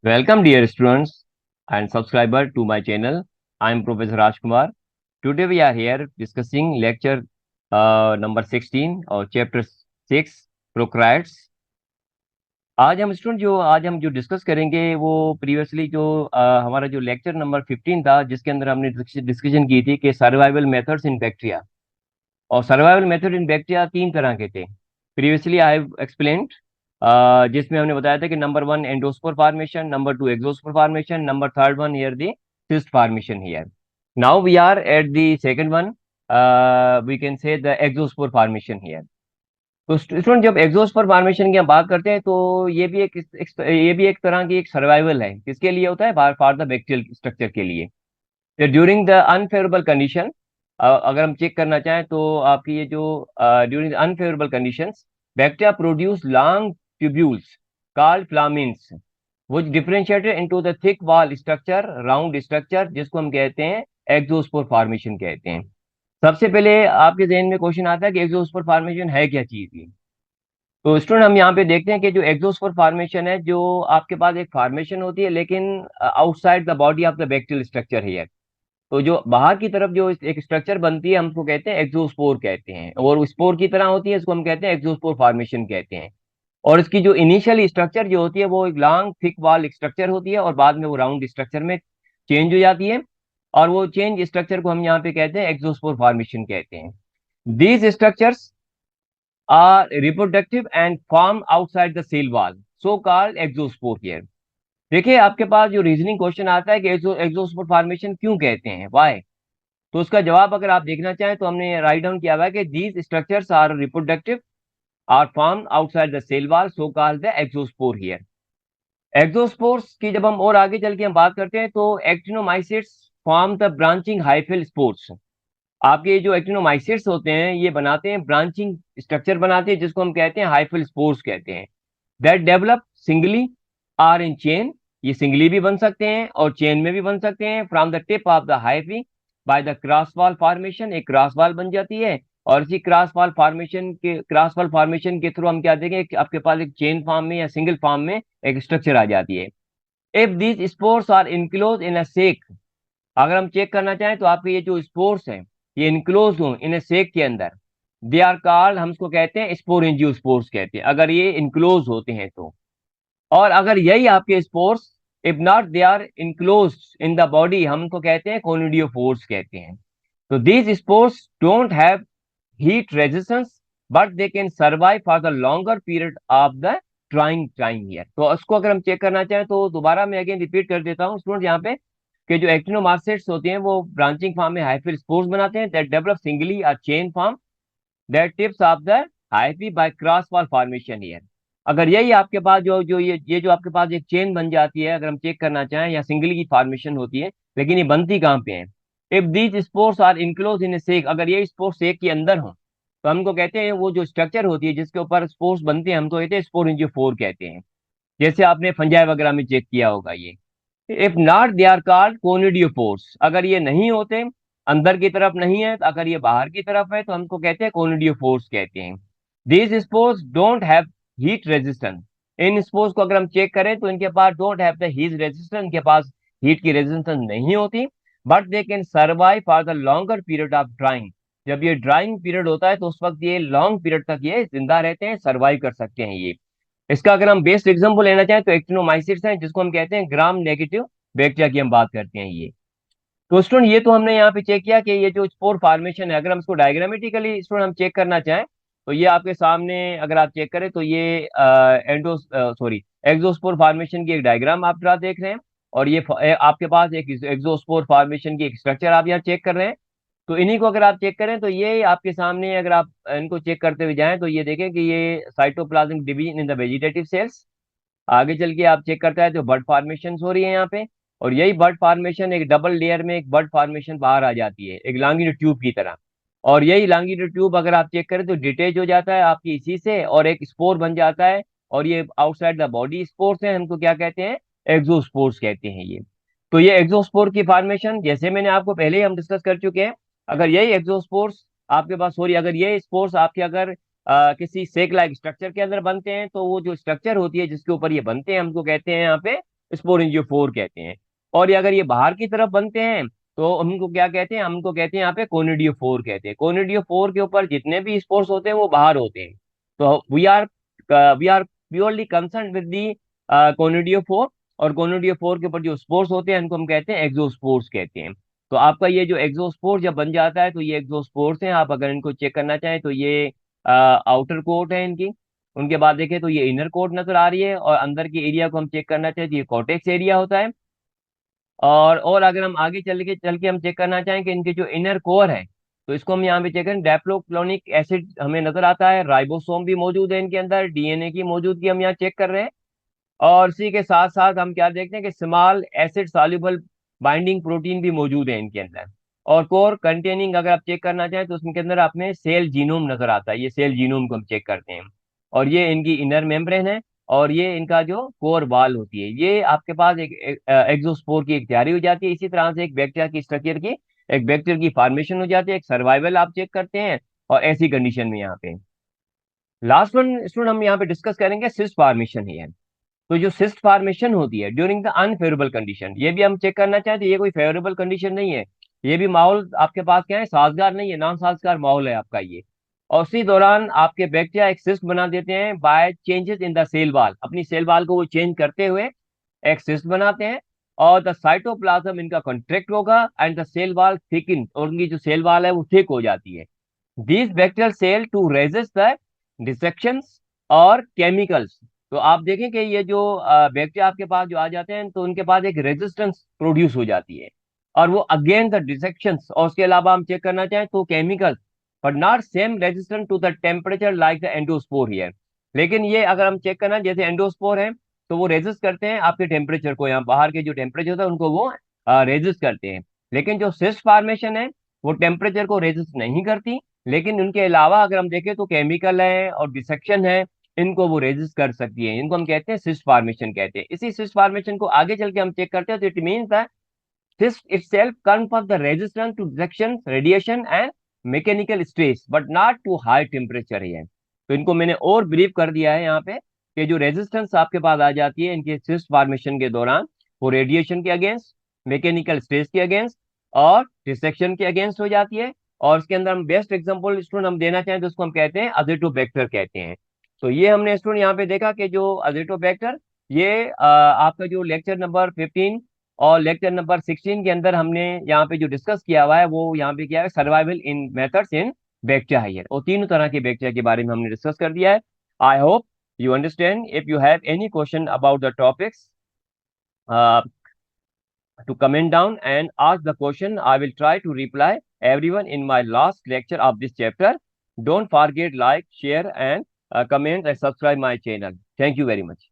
Welcome, dear students and subscriber to my channel. I am Professor Rajkumar. Today we are here discussing lecture number 16 or chapter 6 Prokaryotes. आज हम जो discuss करेंगे वो previously जो हमारा जो लेक्चर नंबर 15 था जिसके अंदर हमने डिस्कशन की थी कि सर्वाइवल मेथड्स इन बैक्टीरिया। और सर्वाइवल मेथड इन बैक्टीरिया तीन तरह के थे। प्रीवियसली आई हैव एक्सप्लेन्ड, जिसमें हमने बताया था कि number one endospore formation, number two exospore formation, number third one here the cyst formation here. Now we are at the second one, we can say the exospore formation here. तो student, जब exospore formation की हम बात करते हैं तो ये भी एक तरह की एक सर्वाइवल है। किसके लिए होता है? फॉर द बैक्टीरियल स्ट्रक्चर के लिए। ड्यूरिंग द अनफेवरेबल कंडीशन, अगर हम चेक करना चाहें तो आपकी ये जो during the unfavourable conditions bacteria produce long tubules called filaments which differentiated into the thick wall structure, round structure, जिसको हम कहते हैं एक्सोस्पोर फॉर्मेशन कहते हैं। सबसे पहले आपके जहन में क्वेश्चन आता है कि एक्सोस्पोर फॉर्मेशन है क्या चीज ये। तो स्टूडेंट, हम यहाँ पे देखते हैं कि जो एक्सोस्पोर फॉर्मेशन है, जो आपके पास एक फॉर्मेशन होती है लेकिन outside the body of the bacterial structure है। तो जो बाहर की तरफ जो एक स्ट्रक्चर बनती है हम उसको कहते हैं एक्सोस्पोर कहते हैं, और वो स्पोर की तरह होती है, इसको हम कहते हैं एक्सोस्पोर फॉर्मेशन कहते हैं। और इसकी जो इनिशियल स्ट्रक्चर जो होती है वो एक लॉन्ग थिक वॉल स्ट्रक्चर होती है और बाद में वो राउंड स्ट्रक्चर में चेंज हो जाती है। और वो चेंज स्ट्रक्चर को हम यहाँ पे कहते हैं एक्सोस्पोर फॉर्मेशन कहते हैं। These structures are reproductive and form outside the cell wall, so called exospore here. देखिए, आपके पास जो रीजनिंग क्वेश्चन आता है कि एक्सोस्पोर फॉर्मेशन क्यों कहते हैं, वाई, तो उसका जवाब अगर आप देखना चाहें तो हमने राइट डाउन किया हुआ है कि these structures are reproductive, are form outside the cell wall, so called the exospore here. Exospores की जब हम और आगे चल के हम बात करते हैं तो एक्टिनोमाइसिट्स फॉर्म द ब्रांचिंग हाइफिल स्पोर्स। आपके जो एक्टिनोमाइसिट्स होते हैं ये बनाते हैं ब्रांचिंग स्ट्रक्चर बनाते हैं, जिसको हम कहते हैं हाइफिल स्पोर्स कहते हैं। That develop singly are in chain, ये सिंगली भी बन सकते हैं और चेन में भी बन सकते हैं। From the tip of the hyphae by the cross wall formation, एक क्रॉस वॉल बन जाती है। और इसी क्रॉस वॉल फॉर्मेशन के थ्रू हम क्या देखेंगे कि आपके पास एक चेन फॉर्म में या सिंगल फॉर्म में एक स्ट्रक्चर आ जाती है। If these spores are enclose in a sac, अगर हम चेक करना चाहें तो आपके ये जो स्पोर्स हैं ये इनक्लोज हो इन ए सेक के अंदर, दे आर कॉल्ड, हम इसको कहते हैं स्पोरेंजियो स्पोर्स कहते हैं, अगर ये इनक्लोज होते हैं तो। और अगर यही आपके spores if not they are enclose in the body, हम उनको कहते हैं कोनिडियोफोर्स कहते हैं। तो these spores don't have heat resistance but they can survive for the longer period of the drying time here. तो उसको अगर हम चेक करना चाहें तो दोबारा मैं अगेन रिपीट कर देता हूँ स्टूडेंट यहाँ पे कि जो एक्टिनोमास्टेट्स होते हैं वो ब्रांचिंग फॉर्म में हाइफिल स्पोर्स बनाते हैं that develop singly a chain form that tips of the hyphae by cross wall formation here. अगर यही आपके पास जो ये जो आपके पास एक चेन बन जाती है, अगर हम चेक करना चाहें, या सिंगल की फॉर्मेशन होती है, लेकिन ये बनती कहाँ पे है? If these spores are enclose in a sac, अगर ये स्पोर्स सेक के अंदर हो तो हमको कहते हैं वो जो स्ट्रक्चर होती है जिसके ऊपर स्पोर्स बनते हैं हमको कहते हैं स्पोरेंजियोफोर कहते हैं। जैसे आपने फंजाई वगैरह में चेक किया होगा ये। If not they are called conidiophores, अगर ये नहीं होते, अंदर की तरफ नहीं है, तो अगर ये बाहर की तरफ है तो हमको कहते हैं कोनिडियोफोर्स कहते हैं। These spores don't have heat resistance, इन स्पोर्स को अगर हम चेक करें तो इनके पास don't have the heat resistance, इनके पास हीट की रेजिस्टेंस नहीं होती। But they can survive for the longer period of drying, जब ये ड्राइंग पीरियड होता है तो उस वक्त ये लॉन्ग पीरियड तक ये जिंदा रहते हैं, सर्वाइव कर सकते हैं ये। इसका अगर हम बेस्ट एग्जाम्पल लेना चाहें तो एक्टिनोमाइसिट्स हैं, जिसको हम कहते हैं ग्राम नेगेटिव बैक्टीरिया की हम बात करते हैं ये। तो स्टूडेंट, ये तो हमने यहाँ पे चेक किया कि ये जो स्पोर फॉर्मेशन है, अगर हम इसको डायग्रामेटिकली स्टूडेंट हम चेक करना चाहें तो ये आपके सामने अगर आप चेक करें तो ये एंडो सॉरी एक्सोस्पोर फॉर्मेशन की एक डायग्राम आप ड्रा देख रहे हैं। और ये आपके पास एक एक्सोस्पोर फॉर्मेशन की एक स्ट्रक्चर आप यहाँ चेक कर रहे हैं। तो इन्हीं को अगर आप चेक करें तो ये आपके सामने, अगर आप इनको चेक करते हुए जाएं तो ये देखें कि ये cytoplasmic division in the vegetative cells. आगे चल के आप चेक करता है तो बर्ड फॉर्मेशन हो रही है यहाँ पे। और यही बर्ड फॉर्मेशन एक डबल लेयर में एक बर्ड फॉर्मेशन बाहर आ जाती है एक लॉन्गिट्यूड ट्यूब की तरह। और यही लॉन्गिट्यूड ट्यूब अगर आप चेक करें तो डिटेच हो जाता है आपकी इसी से और एक स्पोर बन जाता है। और ये आउटसाइड द बॉडी स्पोर्स है, हमको क्या कहते हैं? एक्सोस्पोर्स कहते हैं ये। तो ये एक्सोस्पोर की फॉर्मेशन जैसे मैंने आपको पहले ही हम डिस्कस कर चुके हैं। अगर यही एक्सोस्पोर्स आपके पास सॉरी अगर ये स्पोर्स आपके अगर किसी सेक लाइक स्ट्रक्चर के अंदर बनते हैं तो वो जो स्ट्रक्चर होती है जिसके ऊपर ये बनते हैं हमको कहते हैं यहाँ पे स्पोरेंजियोफोर कहते हैं। और ये अगर ये बाहर की तरफ बनते हैं तो हमको क्या कहते हैं, हमको कहते हैं यहाँ पे कोनिडियोफोर कहते हैं। कोनिडियोफोर के ऊपर जितने भी स्पोर्स होते हैं वो बाहर होते हैं। तो we are purely concern with the conidiophore. और कोनिडियोफोर के ऊपर जो स्पोर्स होते हैं इनको हम कहते हैं एक्सोस्पोर्स कहते हैं। तो आपका ये जो एक्सोस्पोर जब बन जाता है तो ये एक्सोस्पोर्स हैं, आप अगर इनको चेक करना चाहें तो ये आउटर कोट है इनकी। उनके बाद देखें तो ये इनर कोट नजर आ रही है, और अंदर के एरिया को हम चेक करना चाहें तो ये कॉटेक्स एरिया होता है। और अगर हम आगे चल के हम चेक करना चाहें कि इनके जो इनर कोर है तो इसको हम यहाँ पे चेक करें, डायप्रोक्लोनिक एसिड हमें नजर आता है, राइबोसोम भी मौजूद है इनके अंदर, डीएनए की मौजूदगी हम यहाँ चेक कर रहे हैं। और इसी के साथ साथ हम क्या देखते हैं कि small acid soluble binding protein भी मौजूद है इनके अंदर। और कोर कंटेनिंग अगर आप चेक करना चाहें तो उसके अंदर आपने सेल जीनोम नजर आता है, ये सेल जीनोम को हम चेक करते हैं। और ये इनकी इनर मेम्ब्रेन है, और ये इनका जो कोर वॉल होती है। ये आपके पास एक एक्सोस्पोर की एक तैयारी हो जाती है। इसी तरह से एक बैक्टीरिया की स्ट्रक्चर की, एक बैक्टीरिया की फॉर्मेशन हो जाती है, एक सर्वाइवल आप चेक करते हैं। और ऐसी कंडीशन में यहाँ पे लास्ट वन स्टूडेंट हम यहाँ पे डिस्कस करेंगे सिस्ट फॉर्मेशन ही है। तो जो सिस्ट फॉर्मेशन होती है ड्यूरिंग द अनफेवरेबल कंडीशन, ये भी हम चेक करना चाहें तो ये कोई फेवरेबल कंडीशन नहीं है। ये भी माहौल आपके पास क्या है, साजगार नहीं है, नॉन साजगार माहौल है आपका ये। और उसी दौरान आपके बैक्टीरिया एक सिस्ट बना देते हैं by changes in the cell wall, अपनी सेल वाल को वो चेंज करते हुए एक सिस्ट बनाते हैं। और द साइटोप्लाज्म इनका कॉन्ट्रैक्ट होगा and the cell wall thicken, और उनकी जो सेल वाल है वो थिक हो जाती है। these bacterial cell to resist the dissections और chemicals। तो आप देखें कि ये जो बैक्टीरिया आपके पास जो आ जाते हैं तो उनके पास एक रेजिस्टेंस प्रोड्यूस हो जाती है, और वो अगेन द डिसेक्शंस। और उसके अलावा हम चेक करना चाहें तो chemicals, but not same resistant to the temperature like the endospore here. लेकिन ये अगर हम चेक करना जैसे एंडोस्पोर है तो वो रेजिस्ट करते हैं आपके टेम्परेचर को, यहाँ बाहर के जो टेम्परेचर होता है उनको वो रेजिस्ट करते हैं। लेकिन जो सिस्ट फॉर्मेशन है वो टेम्परेचर को रेजिस्ट नहीं करती, लेकिन उनके अलावा अगर हम देखें तो केमिकल है और डिसेक्शन है, इनको वो रेजिस्ट कर सकती है। इनको हम कहते हैं सिस्ट फॉर्मेशन कहते हैं। इसी सिस्ट फॉर्मेशन को आगे चल के हम चेक करते हैं तो it means that cyst itself confers the resistance to rejection, radiation and mechanical stress, but not to high temperature है। तो इनको मैंने और ब्रीफ कर दिया है यहाँ पे कि जो रेजिस्टेंस आपके पास आ जाती है इनके सिस्ट फॉर्मेशन के दौरान, वो रेडिएशन के अगेंस्ट, मैकेनिकल स्ट्रेस के अगेंस्ट और डिसेक्शन के अगेंस्ट हो जाती है। और इसके अंदर हम बेस्ट एग्जांपल स्टूडेंट हम देना चाहें तो उसको हम कहते हैं अजेटोबैक्टर कहते हैं। तो ये हमने स्टूडेंट यहाँ पे देखा कि जो अजेटोबैक्टर, ये आपका जो लेक्चर नंबर 15 और लेक्चर नंबर 16 के अंदर हमने यहाँ पे जो डिस्कस किया हुआ है वो यहाँ पे किया है survival in methods in bacteria है, और तीनों तरह के बैक्टीरिया के बारे में हमने डिस्कस कर दिया है। I hope you understand. If you have any question about the topics, uh, to comment down and ask the question. I will try to reply everyone in my last lecture of this chapter. Don't forget like, share and comment and subscribe my channel. Thank you very much.